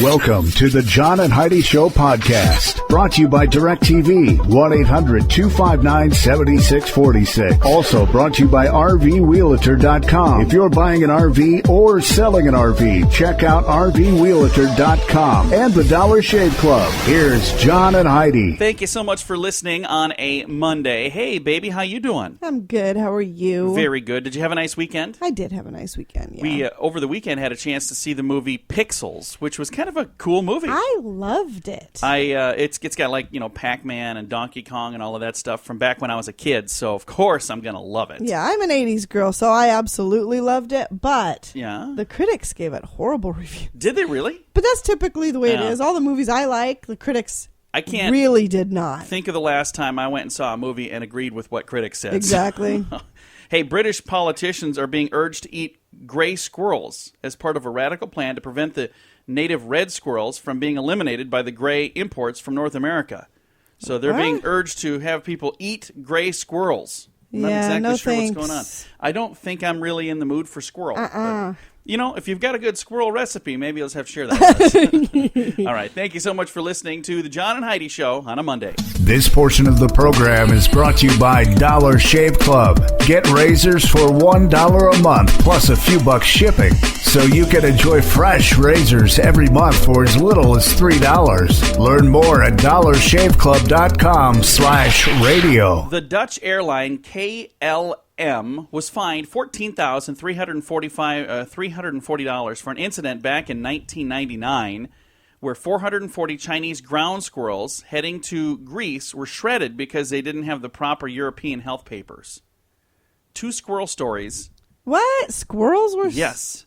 Welcome to the John and Heidi Show podcast, brought to you by DirecTV, 1-800-259-7646. Also brought to you by RVWheelator.com. If you're buying an RV or selling an RV, check out RVWheelator.com and the Dollar Shave Club. Here's John and Heidi. Thank you so much for listening on a Monday. Hey, baby, how you doing? I'm good. How are you? Very good. Did you have a nice weekend? I did have a nice weekend, yeah. We, over the weekend, had a chance to see the movie Pixels, which was kind of a cool movie. I loved it. It's got like, Pac-Man and Donkey Kong and all of that stuff from back when I was a kid, so of course I'm going to love it. Yeah, I'm an 80s girl, so I absolutely loved it, but the critics gave it horrible reviews. Did they really? But that's typically the way it is. All the movies I like, the critics really did not. Think of the last time I went and saw a movie and agreed with what critics said. Exactly. Hey, British politicians are being urged to eat gray squirrels as part of a radical plan to prevent the native red squirrels from being eliminated by the gray imports from North America. So they're being urged to have people eat gray squirrels. I'm not exactly sure what's going on. I don't think I'm really in the mood for squirrel. But, if you've got a good squirrel recipe, maybe let's have to share that with us. All right. Thank you so much for listening to the John and Heidi Show on a Monday. This portion of the program is brought to you by Dollar Shave Club. Get razors for $1 a month plus a few bucks shipping, so you can enjoy fresh razors every month for as little as $3. Learn more at dollarshaveclub.com/radio. The Dutch airline KLM was fined $14,340 for an incident back in 1999 where 440 Chinese ground squirrels heading to Greece were shredded because they didn't have the proper European health papers. 2 squirrel stories. What? Squirrels were... Yes.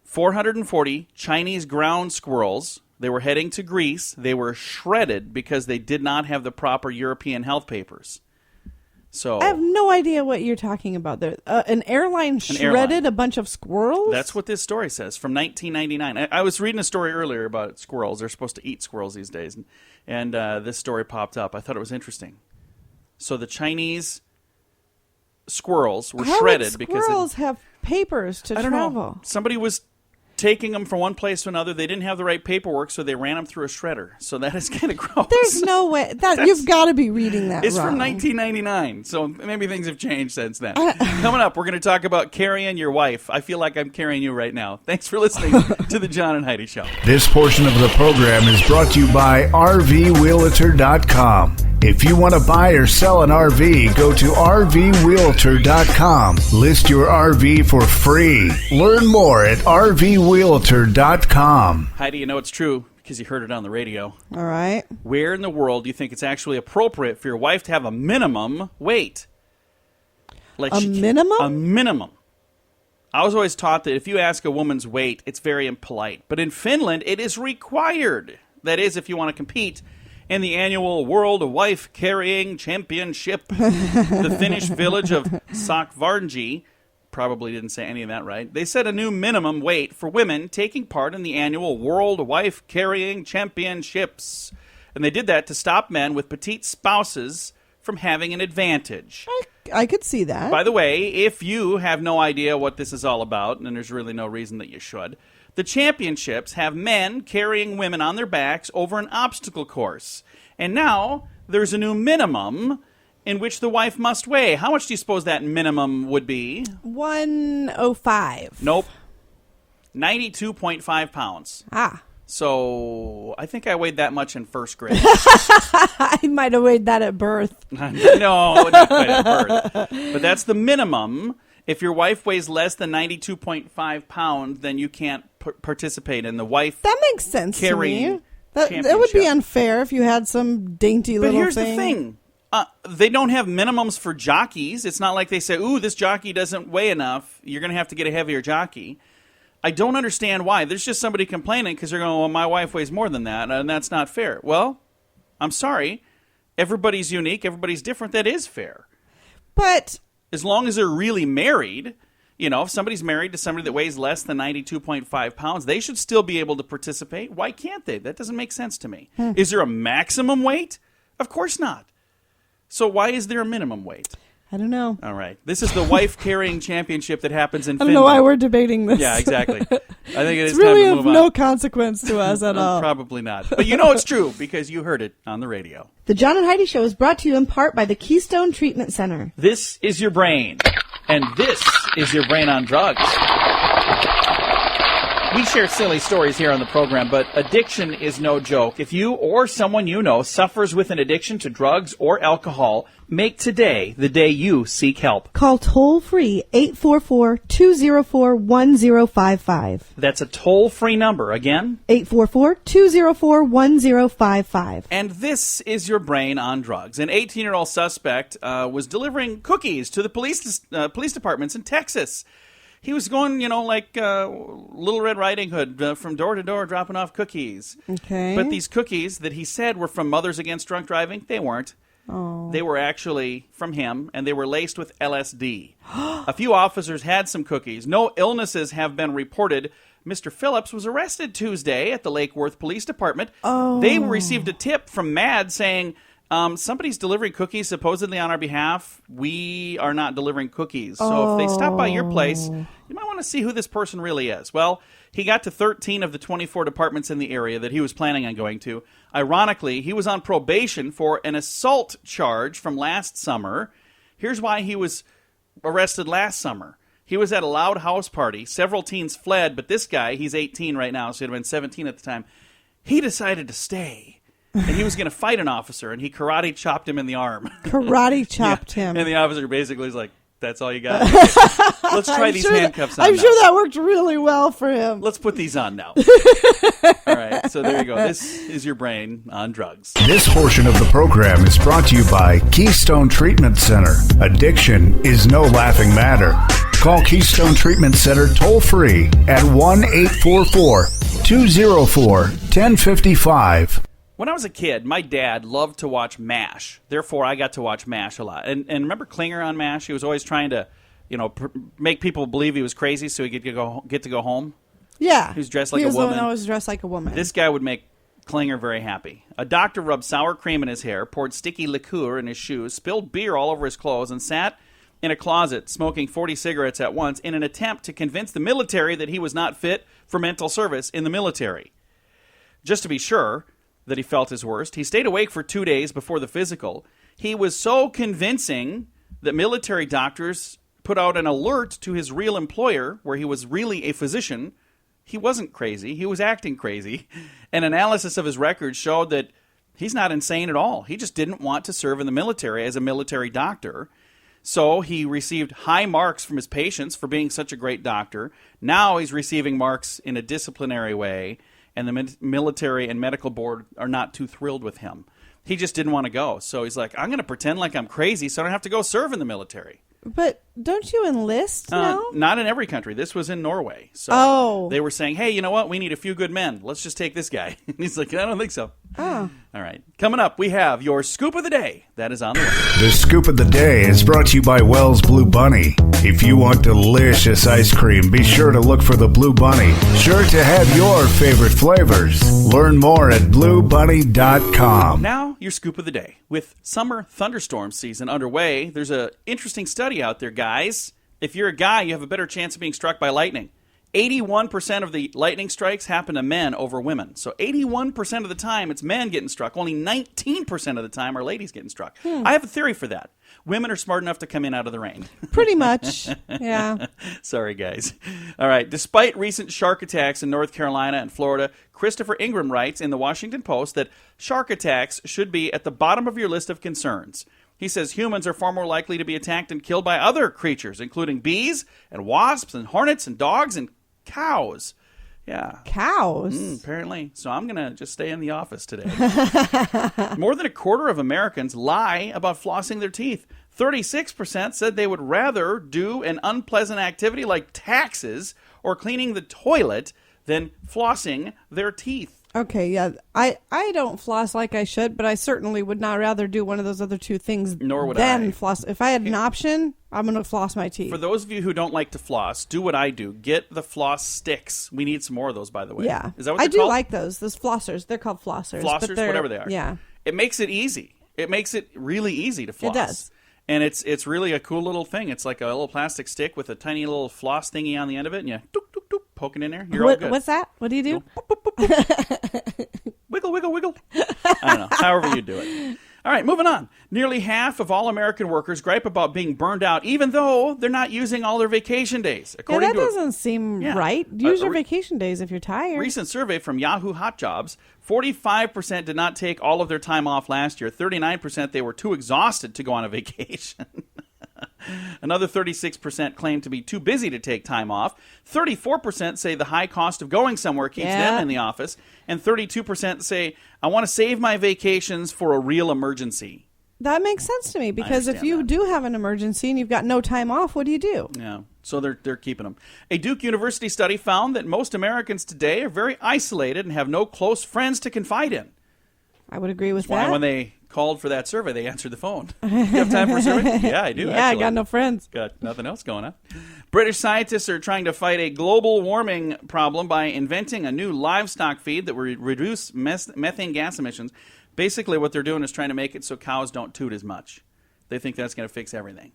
440 Chinese ground squirrels. They were heading to Greece. They were shredded because they did not have the proper European health papers. So I have no idea what you're talking about there. An airline shredded a bunch of squirrels? That's what this story says, from 1999. I was reading a story earlier about squirrels. They're supposed to eat squirrels these days. And this story popped up. I thought it was interesting. So the Chinese squirrels were shredded because... How would squirrels have papers to travel? I don't know. Somebody was taking them from one place to another. They didn't have the right paperwork, so they ran them through a shredder. So that is kind of gross. There's no way. You've got to be reading that It's wrong. from 1999, so maybe things have changed since then. Coming up, we're going to talk about carrying your wife. I feel like I'm carrying you right now. Thanks for listening to the John and Heidi Show. This portion of the program is brought to you by RVWheelator.com. If you want to buy or sell an RV, go to RVWheelator.com. List your RV for free. Learn more at RVWheelator.com. Heidi, you know it's true because you heard it on the radio. All right. Where in the world do you think it's actually appropriate for your wife to have a minimum weight? Like minimum? A minimum. I was always taught that if you ask a woman's weight, it's very impolite. But in Finland, it is required. That is, if you want to compete in the annual World Wife Carrying Championship. The Finnish village of Sakvarnji, probably didn't say any of that right, they set a new minimum weight for women taking part in the annual World Wife Carrying Championships. And they did that to stop men with petite spouses from having an advantage. I could see that. By the way, if you have no idea what this is all about, and there's really no reason that you should, the championships have men carrying women on their backs over an obstacle course. And now there's a new minimum in which the wife must weigh. How much do you suppose that minimum would be? 105. Nope. 92.5 pounds. Ah. So I think I weighed that much in first grade. I might have weighed that at birth. No, not quite at birth. But that's the minimum. If your wife weighs less than 92.5 pounds, then you can't participate in the wife. That makes sense to me. That would be championship. unfair if you had some dainty little thing. But here's the thing. They don't have minimums for jockeys. It's not like they say, ooh, this jockey doesn't weigh enough. You're going to have to get a heavier jockey. I don't understand why. There's just somebody complaining because they're going, well, my wife weighs more than that, and that's not fair. Well, I'm sorry. Everybody's unique. Everybody's different. That is fair. But as long as they're really married, if somebody's married to somebody that weighs less than 92.5 pounds, they should still be able to participate. Why can't they? That doesn't make sense to me. Is there a maximum weight? Of course not. So why is there a minimum weight? I don't know. All right. This is the wife carrying championship that happens in Finland. I don't know why we're debating this. Yeah, exactly. I think it is it's really time to move on. no consequence to us at all. Probably not. But you know it's true because you heard it on the radio. The John and Heidi Show is brought to you in part by the Keystone Treatment Center. This is your brain. And this is your brain on drugs. We share silly stories here on the program, but addiction is no joke. If you or someone you know suffers with an addiction to drugs or alcohol, make today the day you seek help. Call toll-free 844-204-1055. That's a toll-free number. Again? 844-204-1055. And this is your brain on drugs. An 18-year-old suspect was delivering cookies to the police departments in Texas. He was going, like Little Red Riding Hood, from door to door, dropping off cookies. Okay. But these cookies that he said were from Mothers Against Drunk Driving, they weren't. Oh. They were actually from him, and they were laced with LSD. A few officers had some cookies. No illnesses have been reported. Mr. Phillips was arrested Tuesday at the Lake Worth Police Department. Oh. They received a tip from MAD saying, somebody's delivering cookies supposedly on our behalf. We are not delivering cookies. So if they stop by your place, you might want to see who this person really is. Well, he got to 13 of the 24 departments in the area that he was planning on going to. Ironically, he was on probation for an assault charge from last summer. Here's why he was arrested last summer. He was at a loud house party. Several teens fled, but this guy, he's 18 right now, so he'd have been 17 at the time. He decided to stay. And he was going to fight an officer, and he karate chopped him in the arm. Karate chopped him. And the officer basically was like, that's all you got? Let's try these handcuffs on I'm now. sure that worked really well for him. Let's put these on now. All right, so there you go. This is your brain on drugs. This portion of the program is brought to you by Keystone Treatment Center. Addiction is no laughing matter. Call Keystone Treatment Center toll-free at 1-844-204-1055. When I was a kid, my dad loved to watch MASH. Therefore, I got to watch MASH a lot. And remember Klinger on MASH? He was always trying to, make people believe he was crazy so he could get to go home. Yeah. He was dressed like a woman. He was the one that was dressed like a woman. This guy would make Klinger very happy. A doctor rubbed sour cream in his hair, poured sticky liqueur in his shoes, spilled beer all over his clothes, and sat in a closet smoking 40 cigarettes at once in an attempt to convince the military that he was not fit for mental service in the military. Just to be sure that he felt his worst, he stayed awake for 2 days before the physical. He was so convincing that military doctors put out an alert to his real employer, where he was really a physician. He wasn't crazy. He was acting crazy. An analysis of his records showed that he's not insane at all. He just didn't want to serve in the military as a military doctor. So he received high marks from his patients for being such a great doctor. Now he's receiving marks in a disciplinary way, and the military and medical board are not too thrilled with him. He just didn't want to go. So he's like, I'm going to pretend like I'm crazy so I don't have to go serve in the military. But don't you enlist now? Not in every country. This was in Norway. So they were saying, hey, you know what? We need a few good men. Let's just take this guy. And he's like, I don't think so. Oh. All right. Coming up, we have your Scoop of the Day. That is on the way. The Scoop of the Day is brought to you by Wells Blue Bunny. If you want delicious ice cream, be sure to look for the Blue Bunny. Sure to have your favorite flavors. Learn more at bluebunny.com. Now, your Scoop of the Day. With summer thunderstorm season underway, there's an interesting study out there, guys. If you're a guy, you have a better chance of being struck by lightning. 81% of the lightning strikes happen to men over women. So 81% of the time, it's men getting struck. Only 19% of the time are ladies getting struck. I have a theory for that. Women are smart enough to come in out of the rain. Pretty much, yeah. Sorry, guys. All right. Despite recent shark attacks in North Carolina and Florida, Christopher Ingram writes in the Washington Post that shark attacks should be at the bottom of your list of concerns. He says humans are far more likely to be attacked and killed by other creatures, including bees and wasps and hornets and dogs and cows. Yeah. Cows? Apparently. So I'm going to just stay in the office today. More than a quarter of Americans lie about flossing their teeth. 36% said they would rather do an unpleasant activity like taxes or cleaning the toilet than flossing their teeth. Okay, yeah. I don't floss like I should, but I certainly would not rather do one of those other two things Nor would than I. floss. If I had an option, I'm going to floss my teeth. For those of you who don't like to floss, do what I do. Get the floss sticks. We need some more of those, by the way. Yeah. Is that what I they're do called? like those flossers. They're called flossers. Flossers, whatever they are. Yeah. It makes it easy. It makes it really easy to floss. It does. And it's really a cool little thing. It's like a little plastic stick with a tiny little floss thingy on the end of it, and you poke it in there. You're all good. What's that? What do you do? Wiggle, wiggle, wiggle. I don't know. However you do it. All right, moving on. Nearly half of all American workers gripe about being burned out, even though they're not using all their vacation days. That doesn't seem right. Use your vacation days if you're tired. Recent survey from Yahoo Hot Jobs, 45% did not take all of their time off last year. 39% they were too exhausted to go on a vacation. Another 36% claim to be too busy to take time off. 34% say the high cost of going somewhere keeps them in the office. And 32% say, I want to save my vacations for a real emergency. That makes sense to me, because if you do have an emergency and you've got no time off, what do you do? Yeah, so they're keeping them. A Duke University study found that most Americans today are very isolated and have no close friends to confide in. I would agree with That's that. why when they called for that survey, they answered the phone. You have time for a survey? Yeah, I do. Yeah, I got no friends. Got nothing else going on. British scientists are trying to fight a global warming problem by inventing a new livestock feed that will reduce methane gas emissions. Basically, what they're doing is trying to make it so cows don't toot as much. They think that's going to fix everything.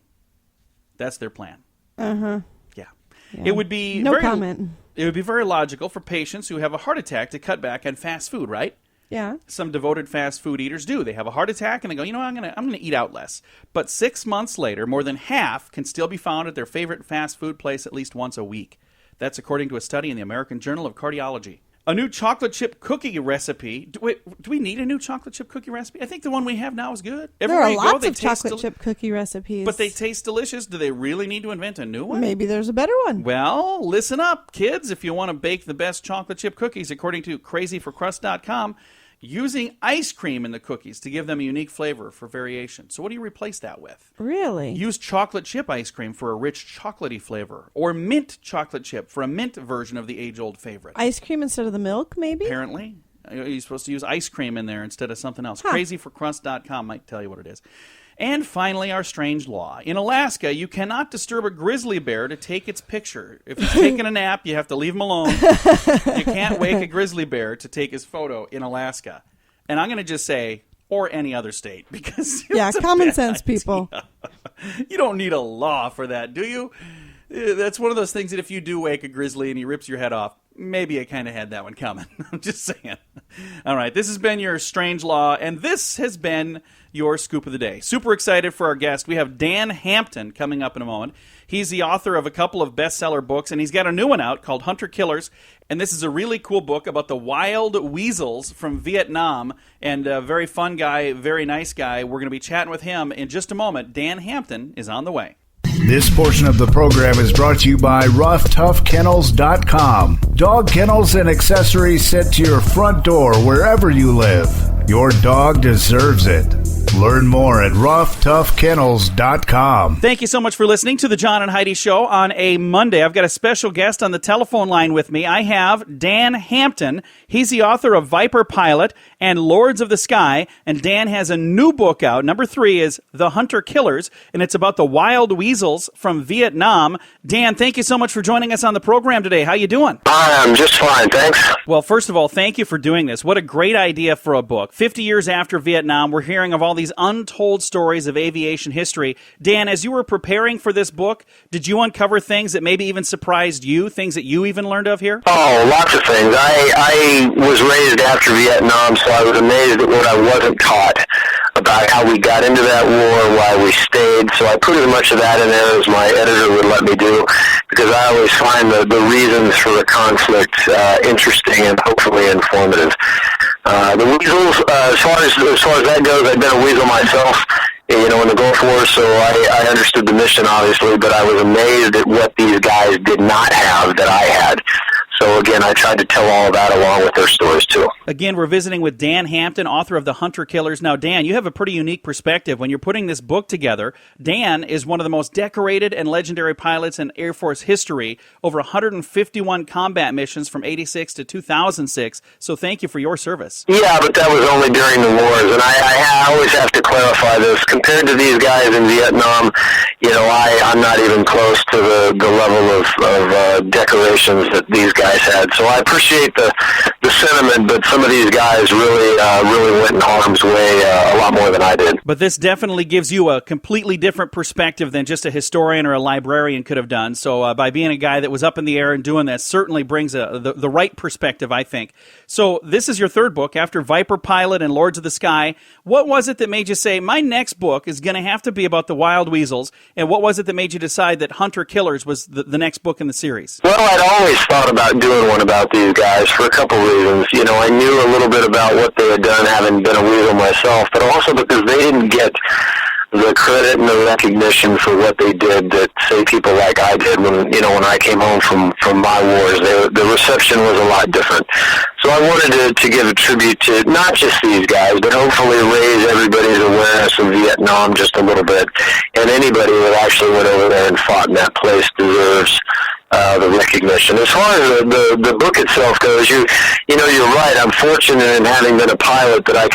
That's their plan. Uh-huh. Yeah. It would be comment. It would be very logical for patients who have a heart attack to cut back on fast food, right? Yeah. Some devoted fast food eaters do. They have a heart attack and they go, you know, I'm gonna eat out less. But 6 months later, more than half can still be found at their favorite fast food place at least once a week. That's according to a study in the American Journal of Cardiology. A new chocolate chip cookie recipe. Do we need a new chocolate chip cookie recipe? I think the one we have now is good. There are lots of chocolate chip cookie recipes. But they taste delicious. Do they really need to invent a new one? Maybe there's a better one. Well, listen up, kids. If you want to bake the best chocolate chip cookies, according to crazyforcrust.com, using ice cream in the cookies to give them a unique flavor for variation. So what do you replace that with? Really? Use chocolate chip ice cream for a rich chocolatey flavor, or mint chocolate chip for a mint version of the age-old favorite. Ice cream instead of the milk, maybe? Apparently. You're supposed to use ice cream in there instead of something else. Crazyforcrust.com might tell you what it is. And finally, our strange law. In Alaska, you cannot disturb a grizzly bear to take its picture. If he's taking a nap, you have to leave him alone. You can't wake a grizzly bear to take his photo in Alaska. And I'm going to just say, or any other state, because it's common sense, people. You don't need a law for that, do you? That's one of those things that if you do wake a grizzly and he rips your head off, maybe I kind of had that one coming. I'm just saying. All right, this has been your strange law, and this has been your scoop of the day. Super excited for our guest. We have Dan Hampton coming up in a moment. He's the author of a couple of bestseller books, and he's got a new one out called Hunter Killers. And this is a really cool book about the Wild Weasels from Vietnam. And a very fun guy, very nice guy. We're going to be chatting with him in just a moment. Dan Hampton is on the way. This portion of the program is brought to you by RoughToughKennels.com. Dog kennels and accessories sent to your front door wherever you live. Your dog deserves it. Learn more at RoughToughKennels.com. Thank you so much for listening to the John and Heidi Show on a Monday. I've got a special guest on the telephone line with me. I have Dan Hampton. He's the author of Viper Pilot and Lords of the Sky. And Dan has a new book out. Number 3 is The Hunter Killers, and it's about the Wild Weasels from Vietnam. Dan, thank you so much for joining us on the program today. How you doing? I'm just fine, thanks. Well, first of all, thank you for doing this. What a great idea for a book. 50 years after Vietnam, we're hearing of all these untold stories of aviation history. Dan, as you were preparing for this book, did you uncover things that maybe even surprised you, things that you even learned of here? Oh, lots of things. I was raised after Vietnam, so I was amazed at what I wasn't taught about how we got into that war, why we stayed. So I put as much of that in there as my editor would let me do, because I always find the reasons for the conflict interesting and hopefully informative. The weasels, as far as that goes, I've been a weasel myself, in the Gulf War, so I understood the mission, obviously, but I was amazed at what these guys did not have that I had. So, again, I tried to tell all of that along with their stories, too. Again, we're visiting with Dan Hampton, author of The Hunter Killers. Now, Dan, you have a pretty unique perspective. When you're putting this book together, Dan is one of the most decorated and legendary pilots in Air Force history, over 151 combat missions from 86 to 2006. So thank you for your service. Yeah, but that was only during the wars, and I always have to clarify this. Compared to these guys in Vietnam, I'm not even close to the level of decorations that these guys guys had. So I appreciate the sentiment, but some of these guys really went in harm's way a lot more than I did. But this definitely gives you a completely different perspective than just a historian or a librarian could have done. So by being a guy that was up in the air and doing that certainly brings the right perspective, I think. So this is your third book after Viper Pilot and Lords of the Sky. What was it that made you say, my next book is going to have to be about the Wild Weasels? And what was it that made you decide that Hunter Killers was the next book in the series? Well, I'd always thought about doing one about these guys for a couple reasons. You know, I knew a little bit about what they had done, having been a weasel myself, but also because they didn't get the credit and the recognition for what they did that, say, people like I did when I came home from my wars. The reception was a lot different. So I wanted to give a tribute to not just these guys, but hopefully raise everybody's awareness of Vietnam just a little bit. And anybody that actually went over there and fought in that place deserves the recognition. As far as the book itself goes, you're right. I'm fortunate in having been a pilot that I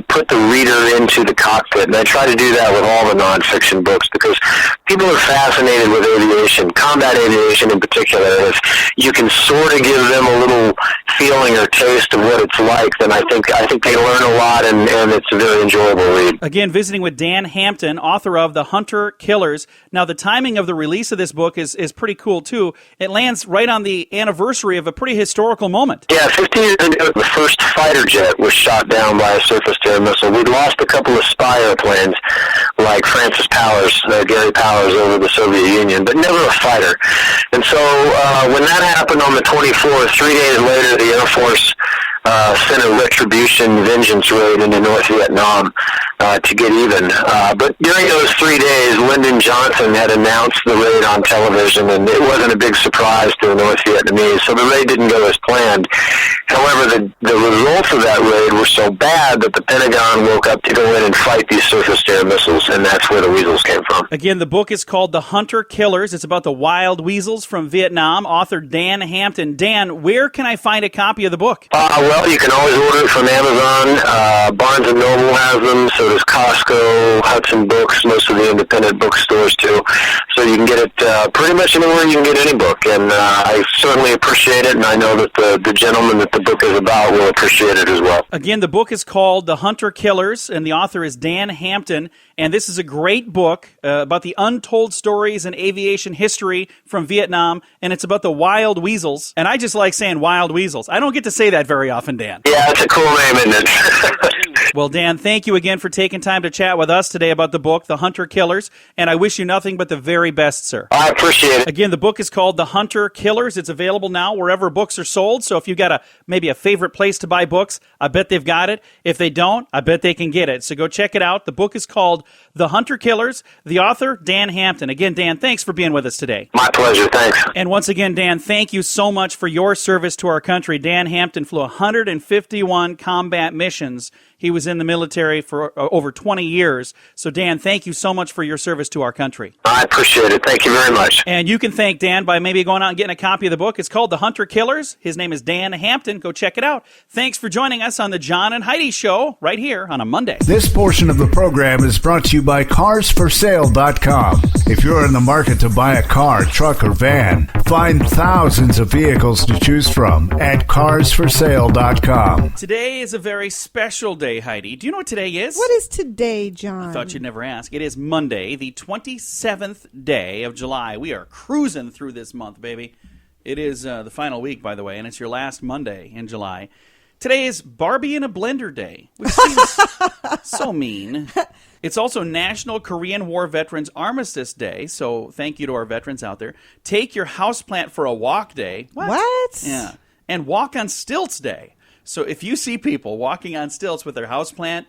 put the reader into the cockpit, and I try to do that with all the nonfiction books because people are fascinated with aviation, combat aviation in particular. If you can sort of give them a little feeling or taste of what it's like, then I think they learn a lot, and it's a very enjoyable read. Again, visiting with Dan Hampton, author of The Hunter Killers. Now, the timing of the release of this book is pretty cool, too. It lands right on the anniversary of a pretty historical moment. Yeah, 15 years ago, the first fighter jet was shot down by a surface-to-air missile. We'd lost a couple of spy airplanes, like Gary Powers over the Soviet Union, but never a fighter. And so when that happened on the 24th, 3 days later, the Air Force sent a retribution vengeance raid into North Vietnam to get even. But during those 3 days, Lyndon Johnson had announced the raid on television, and it wasn't a big surprise to the North Vietnamese, so the raid didn't go as planned. However, the results of that raid were so bad that the Pentagon woke up to go in and fight these surface-to-air missiles, and that's where the Weasels came from. Again, the book is called The Hunter Killers. It's about the Wild Weasels from Vietnam, author Dan Hampton. Dan, where can I find a copy of the book? Well, you can always order it from Amazon. Barnes & Noble has them, so does Costco, Hudson Books, most of the independent bookstores, too. So you can get it pretty much anywhere you can get any book, and I certainly appreciate it, and I know that the gentleman that the book is about will appreciate it as well. Again, the book is called The Hunter Killers, and the author is Dan Hampton, and this is a great book about the untold stories and aviation history from Vietnam, and it's about the Wild Weasels, and I just like saying Wild Weasels. I don't get to say that very often, Dan. Yeah, it's a cool name, isn't it? Well, Dan, thank you again for taking time to chat with us today about the book, The Hunter Killers, and I wish you nothing but the very best, sir. I appreciate it. Again, the book is called The Hunter Killers. It's available now wherever books are sold, so if you've got maybe a favorite place to buy books, I bet they've got it. If they don't, I bet they can get it. So go check it out. The book is called The Hunter Killers. The author, Dan Hampton. Again, Dan, thanks for being with us today. My pleasure. Thanks. And once again, Dan, thank you so much for your service to our country. Dan Hampton flew 151 combat missions. He was in the military for over 20 years. So, Dan, thank you so much for your service to our country. I appreciate it. Thank you very much. And you can thank Dan by maybe going out and getting a copy of the book. It's called The Hunter Killers. His name is Dan Hampton. Go check it out. Thanks for joining us on the John and Heidi Show right here on a Monday. This portion of the program is brought to you by CarsForSale.com. If you're in the market to buy a car, truck, or van, find thousands of vehicles to choose from at CarsForSale.com. Today is a very special day, Heidi. Do you know what today is? What is today, John? I thought you'd never ask. It is Monday, the 27th day of July. We are cruising through this month, baby. It is the final week, by the way, and it's your last Monday in July. Today is Barbie in a Blender Day, which seems so mean. It's also National Korean War Veterans Armistice Day, so thank you to our veterans out there. Take Your Houseplant for a Walk Day. What? Yeah. And Walk on Stilts Day. So if you see people walking on stilts with their houseplant,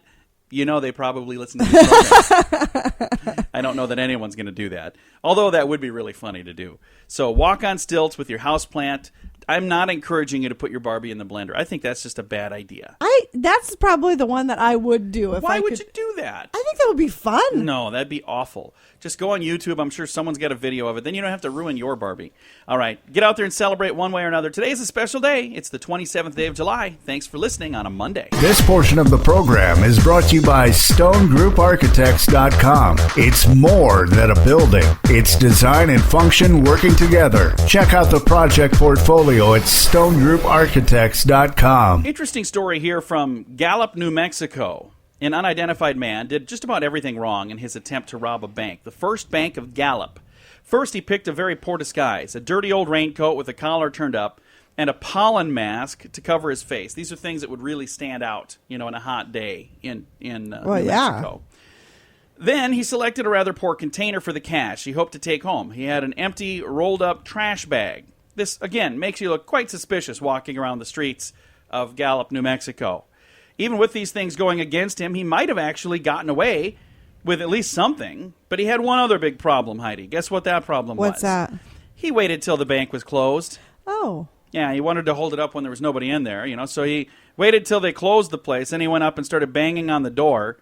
you know they probably listen to this program. I don't know that anyone's going to do that, although that would be really funny to do. So walk on stilts with your houseplant. I'm not encouraging you to put your Barbie in the blender. I think that's just a bad idea. That's probably the one that I would do if Why I could. would you do that? I think that would be fun. No, that'd be awful. Just go on YouTube. I'm sure someone's got a video of it. Then you don't have to ruin your Barbie. All right. Get out there and celebrate one way or another. Today is a special day. It's the 27th day of July. Thanks for listening on a Monday. This portion of the program is brought to you by StoneGroupArchitects.com. It's more than a building. It's design and function working together. Check out the project portfolio material at stonegrouparchitects.com. Interesting story here from Gallup, New Mexico. An unidentified man did just about everything wrong in his attempt to rob a bank. The first bank of Gallup. First, he picked a very poor disguise, a dirty old raincoat with a collar turned up, and a pollen mask to cover his face. These are things that would really stand out, in a hot day in New Mexico. Then he selected a rather poor container for the cash he hoped to take home. He had an empty, rolled-up trash bag. This, again, makes you look quite suspicious walking around the streets of Gallup, New Mexico. Even with these things going against him, he might have actually gotten away with at least something. But he had one other big problem, Heidi. Guess what that problem was? What's that? He waited till the bank was closed. Oh. Yeah, he wanted to hold it up when there was nobody in there, so he waited till they closed the place, then he went up and started banging on the door.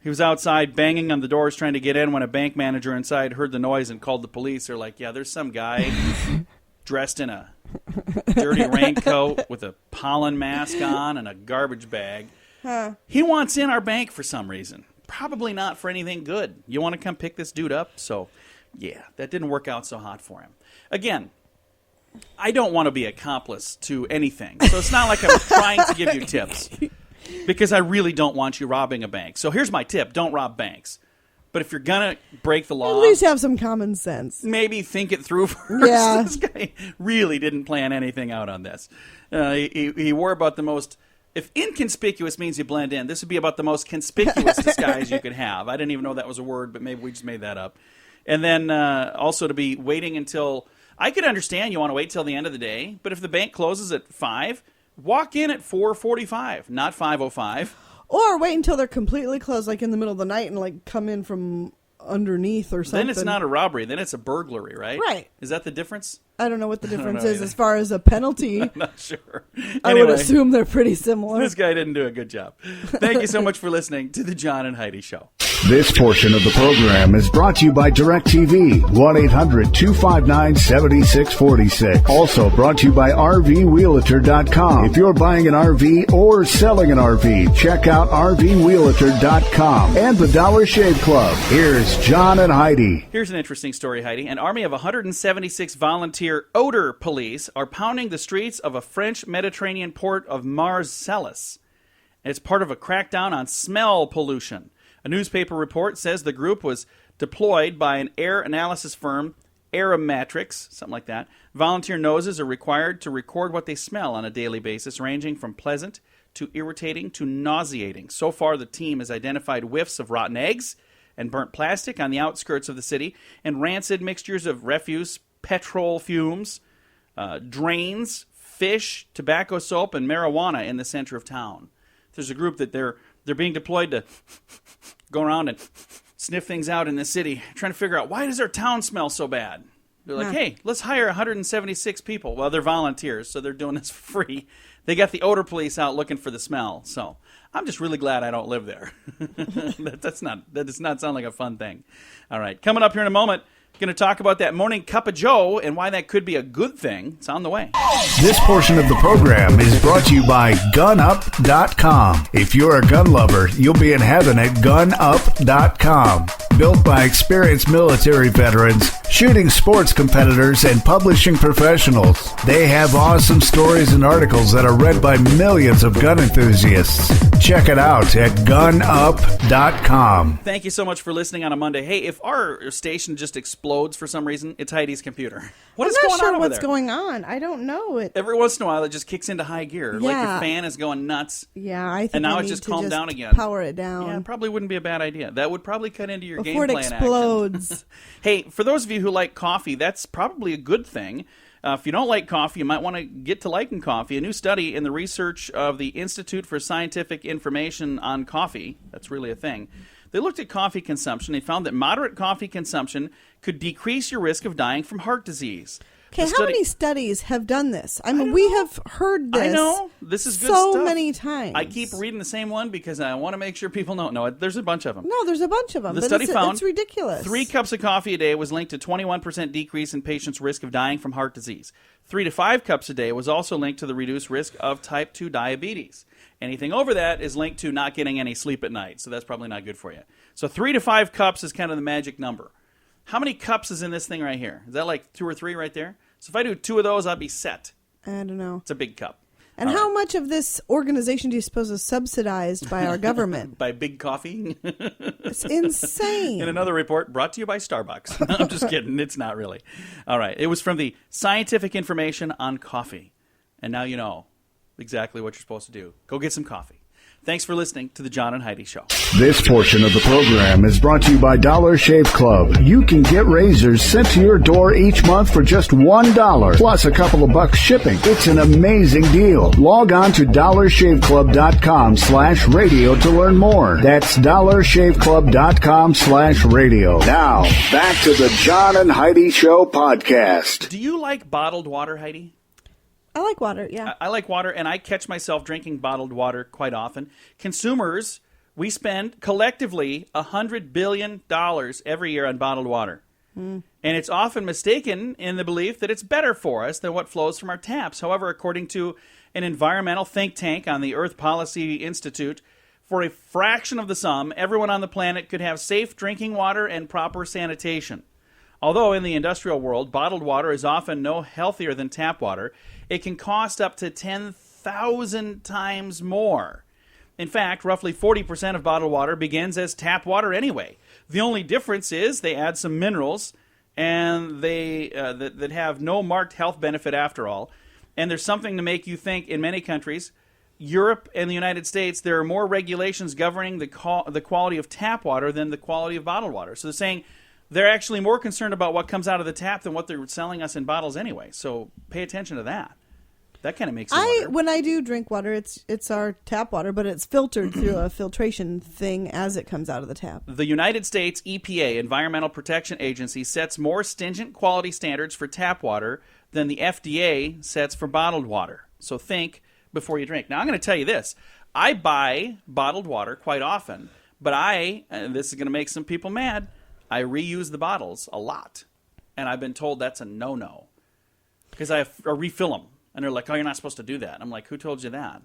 He was outside banging on the doors trying to get in when a bank manager inside heard the noise and called the police. They're like, yeah, there's some guy dressed in a dirty raincoat with a pollen mask on and a garbage bag. He wants in our bank for some reason. Probably not for anything good. You want to come pick this dude up? So, yeah, that didn't work out so hot for him. Again, I don't want to be accomplice to anything, so it's not like I'm trying to give you tips, because I really don't want you robbing a bank. So here's my tip. Don't rob banks. But if you're going to break the law, at least have some common sense. Maybe think it through first. Yeah. This guy really didn't plan anything out on this. He wore about the most... If inconspicuous means you blend in, this would be about the most conspicuous disguise you could have. I didn't even know that was a word, but maybe we just made that up. And then also to be waiting until... I could understand you want to wait till the end of the day, but if the bank closes at 5, walk in at 4:45, not 5:05. Or wait until they're completely closed, like in the middle of the night, and come in from underneath or something. Then it's not a robbery. Then it's a burglary, right? Right. Is that the difference? I don't know what the difference is either. as far as a penalty. I'm not sure. I would assume they're pretty similar. This guy didn't do a good job. Thank you so much for listening to the John and Heidi Show. This portion of the program is brought to you by DirecTV, 1-800-259-7646. Also brought to you by RVWheelator.com. If you're buying an RV or selling an RV, check out RVWheelator.com and the Dollar Shave Club. Here's John and Heidi. Here's an interesting story, Heidi. An army of 176 volunteer odor police are pounding the streets of a French Mediterranean port of Marseilles. It's part of a crackdown on smell pollution. A newspaper report says the group was deployed by an air analysis firm, Aeromatrix, something like that. Volunteer noses are required to record what they smell on a daily basis, ranging from pleasant to irritating to nauseating. So far, the team has identified whiffs of rotten eggs and burnt plastic on the outskirts of the city, and rancid mixtures of refuse, petrol fumes, drains, fish, tobacco soap, and marijuana in the center of town. There's a group that they're being deployed to go around and sniff things out in the city, trying to figure out, why does our town smell so bad? They're like, hey, let's hire 176 people. Well, they're volunteers, so they're doing this for free. They got the odor police out looking for the smell. So I'm just really glad I don't live there. That does not sound like a fun thing. All right, coming up here in a moment, going to talk about that morning cup of joe and why that could be a good thing. It's on the way. This portion of the program is brought to you by GunUp.com. If you're a gun lover, you'll be in heaven at GunUp.com. Built by experienced military veterans, shooting sports competitors, and publishing professionals. They have awesome stories and articles that are read by millions of gun enthusiasts. Check it out at GunUp.com. Thank you so much for listening on a Monday. Hey, if our station just explodes for some reason, it's Heidi's computer. What is going on over what's there? going on. I don't know it. Every once in a while, it just kicks into high gear. Like Yeah. the fan is going nuts. Yeah, I think And now I it's need just to calmed just down again. Power it down. Yeah, it probably wouldn't be a bad idea. That would probably cut into your before game it plan explodes. action. Hey, for those of you who like coffee, that's probably a good thing. If you don't like coffee, you might want to get to liking coffee. A new study in the research of the Institute for Scientific Information on Coffee, that's really a thing, they looked at coffee consumption. They found that moderate coffee consumption could decrease your risk of dying from heart disease. Okay, how many studies have done this? I mean, we have heard this. I know. This is good so stuff. many times. I keep reading the same one because I want to make sure people know. No, there's a bunch of them. No, there's a bunch of them. The but study found it's ridiculous. 3 cups of coffee a day was linked to 21% decrease in patients' risk of dying from heart disease. 3 to 5 cups a day was also linked to the reduced risk of type 2 diabetes. Anything over that is linked to not getting any sleep at night, so that's probably not good for you. So 3 to 5 cups is kind of the magic number. How many cups is in this thing right here? Is that like 2 or 3 right there? So if I do 2 of those, I'll be set. I don't know. It's a big cup. And how much of this organization do you suppose is subsidized by our government? By Big Coffee? It's insane. In another report brought to you by Starbucks. I'm just kidding. It's not really. All right. It was from the Scientific Information on Coffee. And now you know exactly what you're supposed to do. Go get some coffee. Thanks for listening to the John and Heidi Show. This portion of the program is brought to you by Dollar Shave Club. You can get razors sent to your door each month for just $1, plus a couple of bucks shipping. It's an amazing deal. Log on to dollarshaveclub.com/radio to learn more. That's dollarshaveclub.com/radio. Now, back to the John and Heidi Show podcast. Do you like bottled water, Heidi? I like water, yeah. I like water, and I catch myself drinking bottled water quite often. Consumers, we spend collectively $100 billion every year on bottled water. And it's often mistaken in the belief that it's better for us than what flows from our taps. However, according to an environmental think tank on the Earth Policy Institute, for a fraction of the sum, everyone on the planet could have safe drinking water and proper sanitation. Although in the industrial world, bottled water is often no healthier than tap water, it can cost up to 10,000 times more. In fact, roughly 40% of bottled water begins as tap water anyway. The only difference is they add some minerals and they that have no marked health benefit after all. And there's something to make you think in many countries, Europe and the United States, there are more regulations governing the quality of tap water than the quality of bottled water. So they're saying they're actually more concerned about what comes out of the tap than what they're selling us in bottles anyway. So pay attention to that. That kind of makes me wonder. When I do drink water, it's our tap water, but it's filtered through a filtration thing as it comes out of the tap. The United States EPA, Environmental Protection Agency, sets more stringent quality standards for tap water than the FDA sets for bottled water. So think before you drink. Now, I'm going to tell you this. I buy bottled water quite often, but and this is going to make some people mad, I reuse the bottles a lot. And I've been told that's a no-no. Because I refill them. And they're like, oh, you're not supposed to do that. I'm like, who told you that?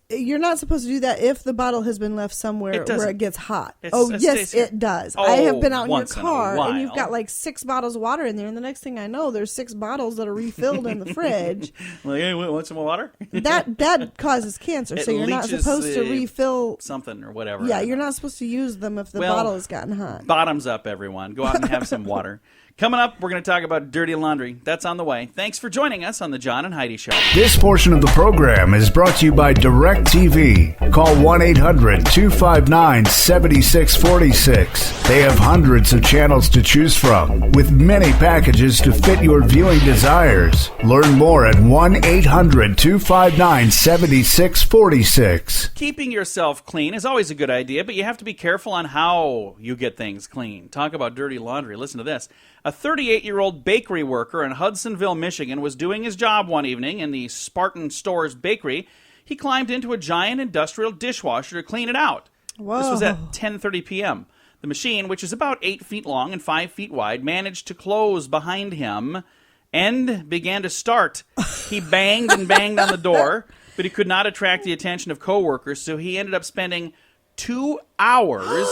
You're not supposed to do that if the bottle has been left somewhere where it gets hot. Yes, it does. Oh, I have been out in your car, in and you've got like 6 bottles of water in there, and the next thing I know, there's 6 bottles that are refilled in the fridge. Like, hey, want some more water? That causes cancer, so you're not supposed to refill something or whatever. Yeah, you're not supposed to use them if the bottle has gotten hot. Bottoms up, everyone. Go out and have some water. Coming up, we're going to talk about dirty laundry. That's on the way. Thanks for joining us on the John and Heidi Show. This portion of the program is brought to you by DirecTV. Call 1-800-259-7646. They have hundreds of channels to choose from, with many packages to fit your viewing desires. Learn more at 1-800-259-7646. Keeping yourself clean is always a good idea, but you have to be careful on how you get things clean. Talk about dirty laundry. Listen to this. A 38-year-old bakery worker in Hudsonville, Michigan, was doing his job one evening in the Spartan Stores bakery. He climbed into a giant industrial dishwasher to clean it out. Whoa. This was at 10:30 p.m. The machine, which is about 8 feet long and 5 feet wide, managed to close behind him and began to start. He banged and banged on the door, but he could not attract the attention of coworkers, so he ended up spending 2 hours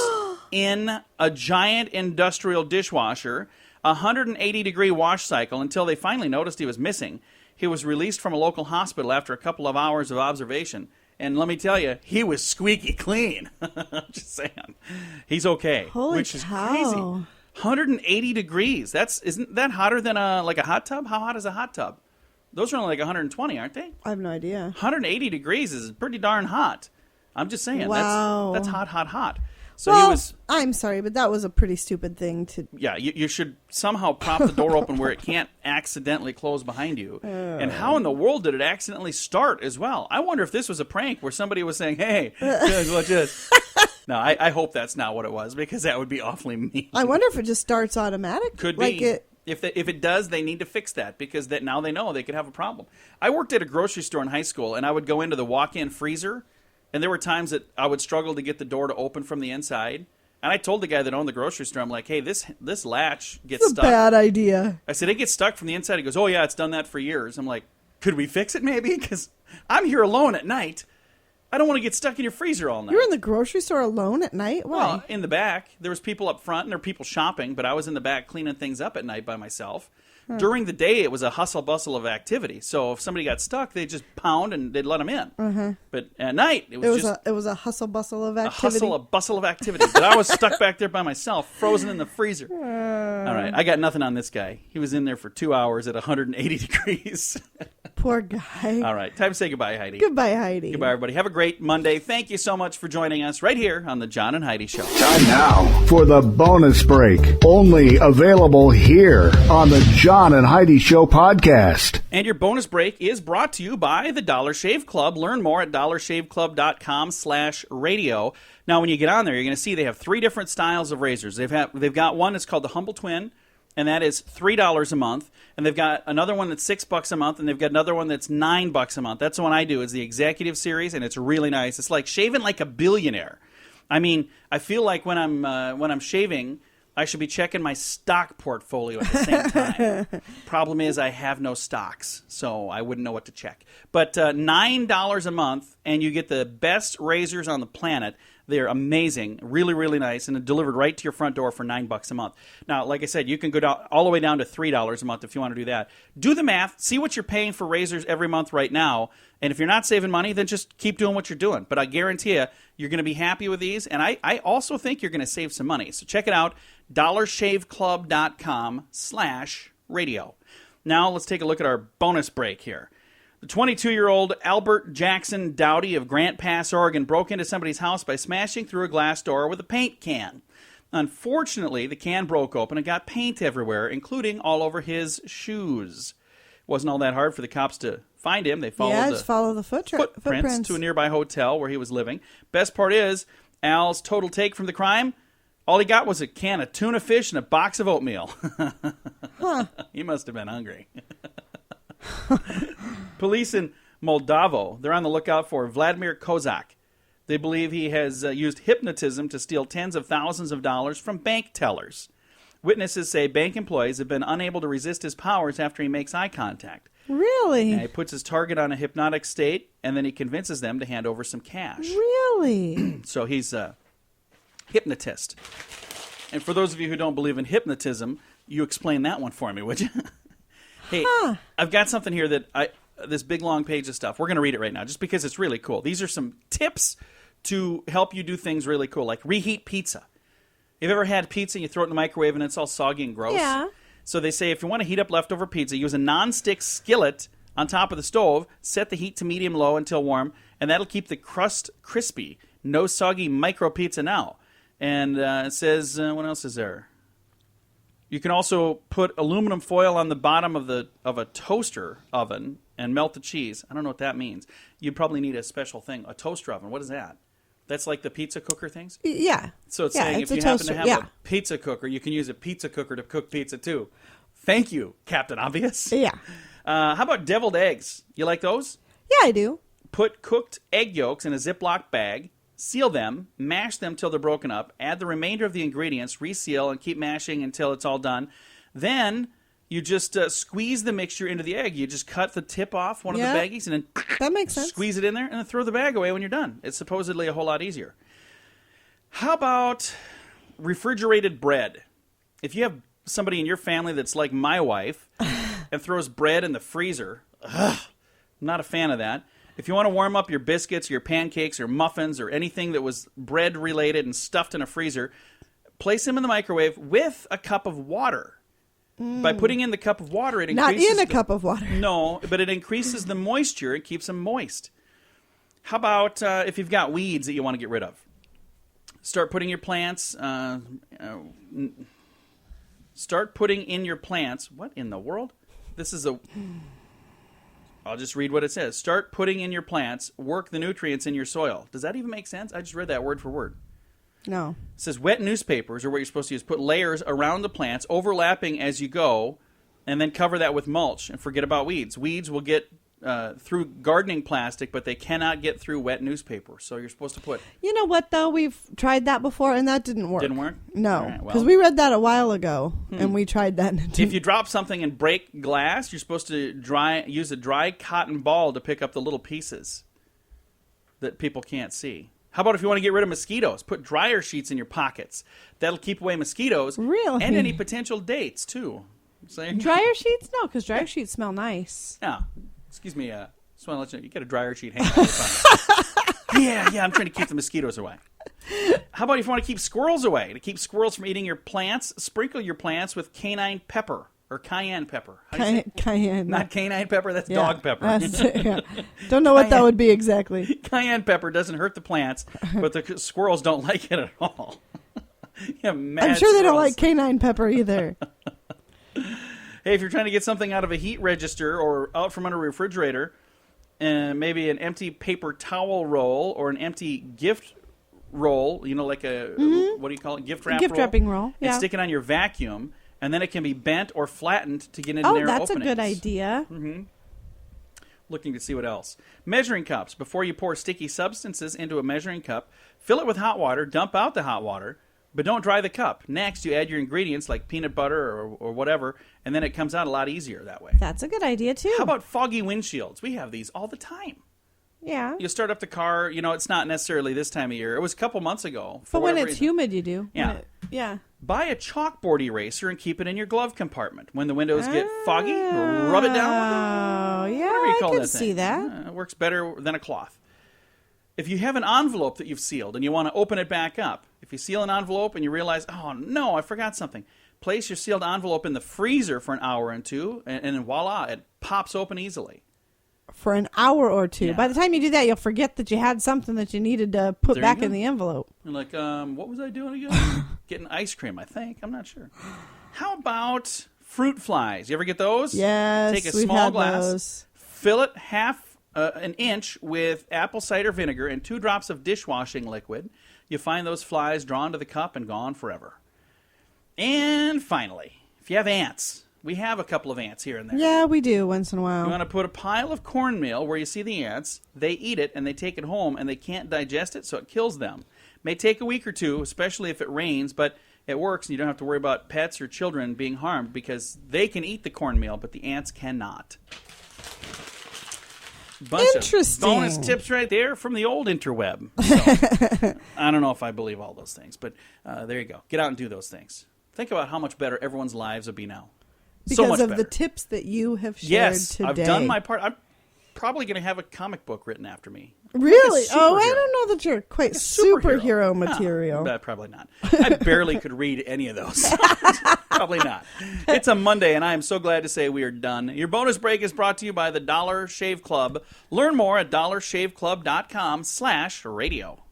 in a giant industrial dishwasher, a 180-degree wash cycle, until they finally noticed he was missing. He was released from a local hospital after a couple of hours of observation. And let me tell you, he was squeaky clean. I'm just saying. He's okay. Holy which is cow. crazy. 180 degrees. Isn't that hotter than a hot tub? How hot is a hot tub? Those are only like 120, aren't they? I have no idea. 180 degrees is pretty darn hot. I'm just saying. Wow. That's hot, hot, hot. So well, he was. I'm sorry, but that was a pretty stupid thing to. Yeah, you should somehow prop the door open where it can't accidentally close behind you. And how in the world did it accidentally start as well? I wonder if this was a prank where somebody was saying, "Hey, watch this." No, I hope that's not what it was, because that would be awfully mean. I wonder if it just starts automatic. Could be. If it does, they need to fix that, because now they know they could have a problem. I worked at a grocery store in high school, and I would go into the walk-in freezer. And there were times that I would struggle to get the door to open from the inside. And I told the guy that owned the grocery store, I'm like, hey, this latch gets stuck. It's a bad idea. I said, it gets stuck from the inside. He goes, oh, yeah, it's done that for years. I'm like, could we fix it maybe? Because I'm here alone at night. I don't want to get stuck in your freezer all night. You're in the grocery store alone at night? Why? Well, in the back. There was people up front, and there were people shopping, but I was in the back cleaning things up at night by myself. During the day, it was a hustle-bustle of activity. So if somebody got stuck, they'd just pound and they'd let them in. But at night, it was a hustle bustle of a activity. bustle of activity. But I was stuck back there by myself, frozen in the freezer. All right, I got nothing on this guy. He was in there for 2 hours at 180 degrees. Poor guy. All right, time to say goodbye, Heidi. Goodbye, Heidi. Goodbye, everybody. Have a great Monday. Thank you so much for joining us right here on the John and Heidi Show. Time now for the bonus break. Only available here on the John and Heidi Show podcast. And your bonus break is brought to you by the Dollar Shave Club. Learn more at dollarshaveclub.com/radio. Now, when you get on there, you're going to see they have 3 different styles of razors. They've got one that's called the Humble Twin, and that is $3 a month. And they've got another one that's $6 a month, and they've got another one that's $9 a month. That's the one I do. It's the Executive Series, and it's really nice. It's like shaving like a billionaire. I mean, I feel like when I'm shaving, I should be checking my stock portfolio at the same time. Problem is, I have no stocks, so I wouldn't know what to check. But $9 a month, and you get the best razors on the planet. They're amazing, really, really nice, and delivered right to your front door for $9 a month. Now, like I said, you can go down all the way down to $3 a month if you want to do that. Do the math. See what you're paying for razors every month right now. And if you're not saving money, then just keep doing what you're doing. But I guarantee you're going to be happy with these. And I also think you're going to save some money. So check it out, dollarshaveclub.com/radio. Now let's take a look at our bonus break here. The 22-year-old Albert Jackson Dowdy of Grant Pass, Oregon, broke into somebody's house by smashing through a glass door with a paint can. Unfortunately, the can broke open and got paint everywhere, including all over his shoes. It wasn't all that hard for the cops to find him. They followed follow the footprints to a nearby hotel where he was living. Best part is, Al's total take from the crime, all he got was a can of tuna fish and a box of oatmeal. He must have been hungry. Police in Moldavo, they're on the lookout for Vladimir Kozak. They believe he has used hypnotism to steal tens of thousands of dollars from bank tellers. Witnesses say bank employees have been unable to resist his powers after he makes eye contact. Really? And he puts his target on a hypnotic state, and then he convinces them to hand over some cash. Really? So he's a hypnotist. And for those of you who don't believe in hypnotism, you explain that one for me, would you? Hey, I've got something here this big long page of stuff. We're going to read it right now just because it's really cool. These are some tips to help you do things really cool, like reheat pizza. You've ever had pizza and you throw it in the microwave and it's all soggy and gross? Yeah. So they say if you want to heat up leftover pizza, use a non-stick skillet on top of the stove, set the heat to medium-low until warm, and that'll keep the crust crispy. No soggy micro pizza now. And it says, what else is there? You can also put aluminum foil on the bottom of a toaster oven and melt the cheese. I don't know what that means. You'd probably need a special thing, a toaster oven. What is that? That's like the pizza cooker things? Yeah. So it's saying it's if you a happen to toaster, have a pizza cooker, you can use a pizza cooker to cook pizza too. Thank you, Captain Obvious. Yeah. How about deviled eggs? You like those? Yeah, I do. Put cooked egg yolks in a Ziploc bag. Seal them, mash them till they're broken up, add the remainder of the ingredients, reseal, and keep mashing until it's all done. Then you just squeeze the mixture into the egg. You just cut the tip off one of the baggies and then that makes sense. Squeeze it in there and then throw the bag away when you're done. It's supposedly a whole lot easier. How about refrigerated bread? If you have somebody in your family that's like my wife and throws bread in the freezer, I'm not a fan of that. If you want to warm up your biscuits, your pancakes, or muffins, or anything that was bread-related and stuffed in a freezer, place them in the microwave with a cup of water. By putting in the cup of water, it increases... Not in a cup of water. No, but it increases the moisture. It keeps them moist. How about if you've got weeds that you want to get rid of? Start putting your plants... start putting in your plants... What in the world? This is a... I'll just read what it says. Start putting in your plants, work the nutrients in your soil. Does that even make sense? I just read that word for word. No. It says wet newspapers are what you're supposed to use. Put layers around the plants, overlapping as you go, and then cover that with mulch. And forget about weeds. Weeds will get through gardening plastic, but they cannot get through wet newspaper. So you're supposed to put... You know what, though? We've tried that before, and that didn't work. Didn't work? No, because we read that a while ago, and we tried that. And if you drop something and break glass, you're supposed to use a dry cotton ball to pick up the little pieces that people can't see. How about if you want to get rid of mosquitoes? Put dryer sheets in your pockets. That'll keep away mosquitoes. Really? And any potential dates, too. saying? Dryer sheets? No, because dryer sheets smell nice. Yeah. Excuse me. Just want to let you know, you got a dryer sheet hanging out. Yeah, I'm trying to keep the mosquitoes away. How about if you want to keep squirrels away? To keep squirrels from eating your plants, sprinkle your plants with canine pepper or cayenne pepper. How do you say? Cayenne. Not canine pepper, that's dog pepper. Don't know what that would be exactly. Cayenne pepper doesn't hurt the plants, but the squirrels don't like it at all. I'm sure they don't like canine pepper either. Hey, if you're trying to get something out of a heat register or out from under a refrigerator, maybe an empty paper towel roll or an empty gift roll, like a, what do you call it, gift wrap Gift wrapping roll, yeah. And stick it on your vacuum, and then it can be bent or flattened to get into narrow openings. Oh, that's a good idea. Mm-hmm. Looking to see what else. Measuring cups. Before you pour sticky substances into a measuring cup, fill it with hot water, dump out the hot water, but don't dry the cup. Next, you add your ingredients like peanut butter or whatever, and then it comes out a lot easier that way. That's a good idea, too. How about foggy windshields? We have these all the time. Yeah. You start up the car, it's not necessarily this time of year. It was a couple months ago. But when it's humid, you do. Yeah. Yeah. Buy a chalkboard eraser and keep it in your glove compartment. When the windows get foggy, rub it down. Oh, yeah, I can see that. It works better than a cloth. If you have an envelope that you've sealed and you want to open it back up, if you seal an envelope and you realize, oh, no, I forgot something, place your sealed envelope in the freezer for an hour or two, and voila, it pops open easily. For an hour or two. Yeah. By the time you do that, you'll forget that you had something that you needed to put back in the envelope. You're like, what was I doing again? Getting ice cream, I think. I'm not sure. How about fruit flies? You ever get those? Yes, Take a we've small had glass, those. fill it an inch with apple cider vinegar and 2 drops of dishwashing liquid. You find those flies drawn to the cup and gone forever. And finally, if you have ants, we have a couple of ants here and there. Yeah, we do once in a while. You want to put a pile of cornmeal where you see the ants. They eat it and they take it home and they can't digest it, so it kills them. May take a week or two, especially if it rains, but it works and you don't have to worry about pets or children being harmed because they can eat the cornmeal, but the ants cannot. Interesting. Of bonus tips right there from the old interweb. So, I don't know if I believe all those things, but there you go. Get out and do those things. Think about how much better everyone's lives would be now. Because so much of better. the tips that you have shared yes, today. I've done my part. I'm probably going to have a comic book written after me. Really? Like Oh, I don't know that you're quite superhero material. No, probably not. I barely could read any of those. Probably not. It's a Monday, and I am so glad to say we are done. Your bonus break is brought to you by the Dollar Shave Club. Learn more at dollarshaveclub.com/radio.